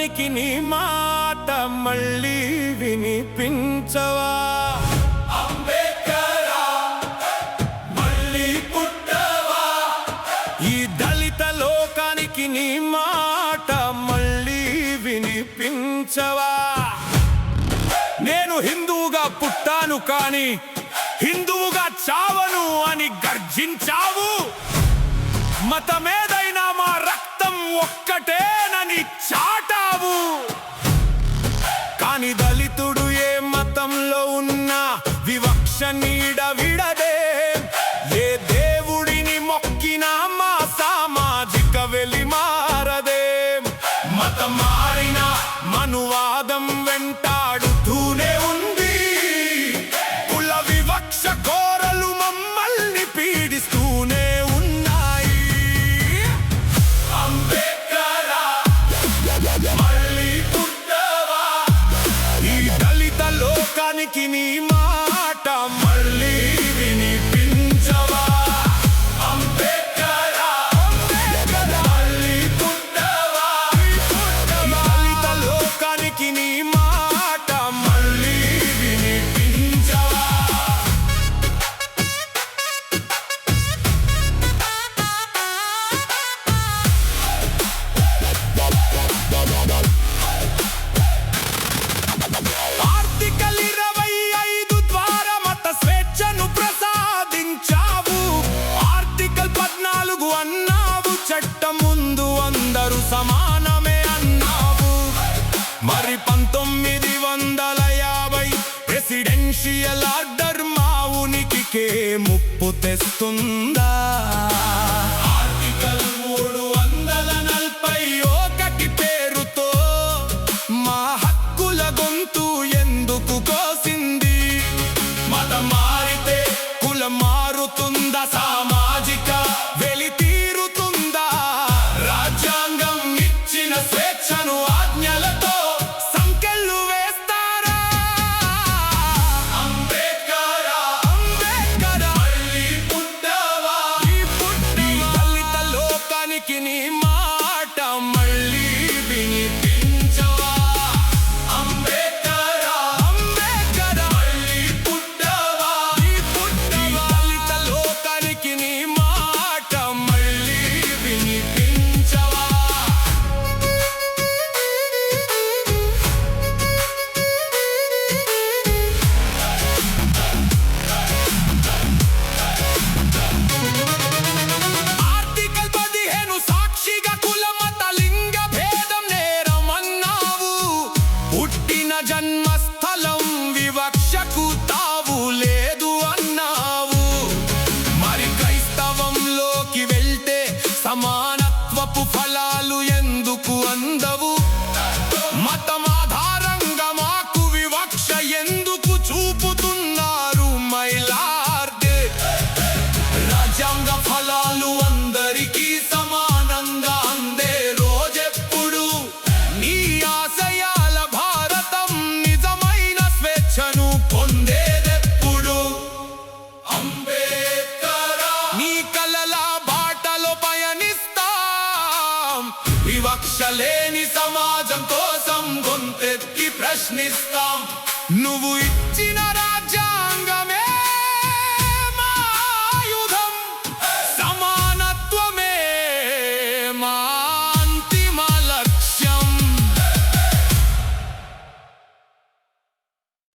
లోకానికి నీ మాట మళ్ళీ వినిపించవా? అంబేద్కరా మళ్ళీ పుట్టవా? ఈ దళిత లోకానికి నీ మాట మళ్ళీ వినిపించవా? నేను హిందువుగా పుట్టాను కానీ హిందువుగా చావను అని గర్జించావు. మతమేదైనా మా రక్తం ఒక్కటేనని చాటావు. కాని దళితుడు ఏ మతంలో ఉన్నా వివక్ష నీడ విడదే. ఏ దేవుడిని మొక్కినా మా సామాజిక వెలి మారదే. మతం మారిన మనువాదం వెంటాడుతూనే ఉంది. కుల వివక్ష కోరలు మమ్మల్ని పీడిస్తూనే ఉన్నాయి. అంబేద్కరా మళ్ళీ పుట్టవా? ఈ దళిత లోకానికి నీ మాట మళ్ళీ వినిపించవా? అంబేద్కరా మళ్ళీ పుట్టవా? ఈ దళిత లోకానికి నీ మాట మళ్ళీ వినిపించవా? ఆర్టికల్ 25 ద్వారా మత స్వేచ్ఛను ప్రసాదించావు. ఆర్టికల్ 14 అన్నావు, చట్టం ముందు అందరూ సమానమే అన్నావు. మరి 1950 ప్రెసిడెన్షియల్ ఆర్డర్ మా ఉనికికే ముప్పు తెస్తుందా? ఆర్టికల్ 341 పేరుతో మా హక్కుల గొంతు ఎందుకు కోసింది? మతం మారితే కులం మారుతుందా? సామాజిక వెలి తీరుతుందా? రాజ్యాంగం ఇచ్చిన స్వేచ్ఛను ఆజ్ఞలతో సంకెళ్ళు వేస్తారా? అంబేద్కరా మళ్ళీ పుట్టవా? ఈ దళిత లోకానికి నీ మాట మళ్ళీ వినిపించవా? అంబేద్కరా మళ్ళీ పుట్టవా? ఈ దళిత లోకానికి నీ మాట మళ్ళీ వినిపించవా? ఆర్టికల్ 15 సాక్షిగా కుల మత లింగ భేదం నేరమన్నావు. పుట్టిన జన్మస్థలం వివక్షకు తావు లేదు అన్నావు. మరి క్రైస్తవంలోకి వెళ్తే సమానత్వపు ఫలాలు ఎందుకు అందవు? మతం ఆధారంగా మాకు వివక్ష ఎందుకు చూపుతున్నారు? మైలార్డే రాజ్యాంగ ఫలాలు అందరికీ సమానంగా అందే రోజెప్పుడు? నీ ఆశయాల భారతం నిజమైన స్వేచ్ఛను పొందేదెప్పుడు? అంబేద్కరా నీ కలల బాటలో పయనిస్తాం. వివక్ష లేని సమాజం కోసం గొంతెత్తి ప్రశ్నిస్తాం. నువ్వు ఇచ్చిన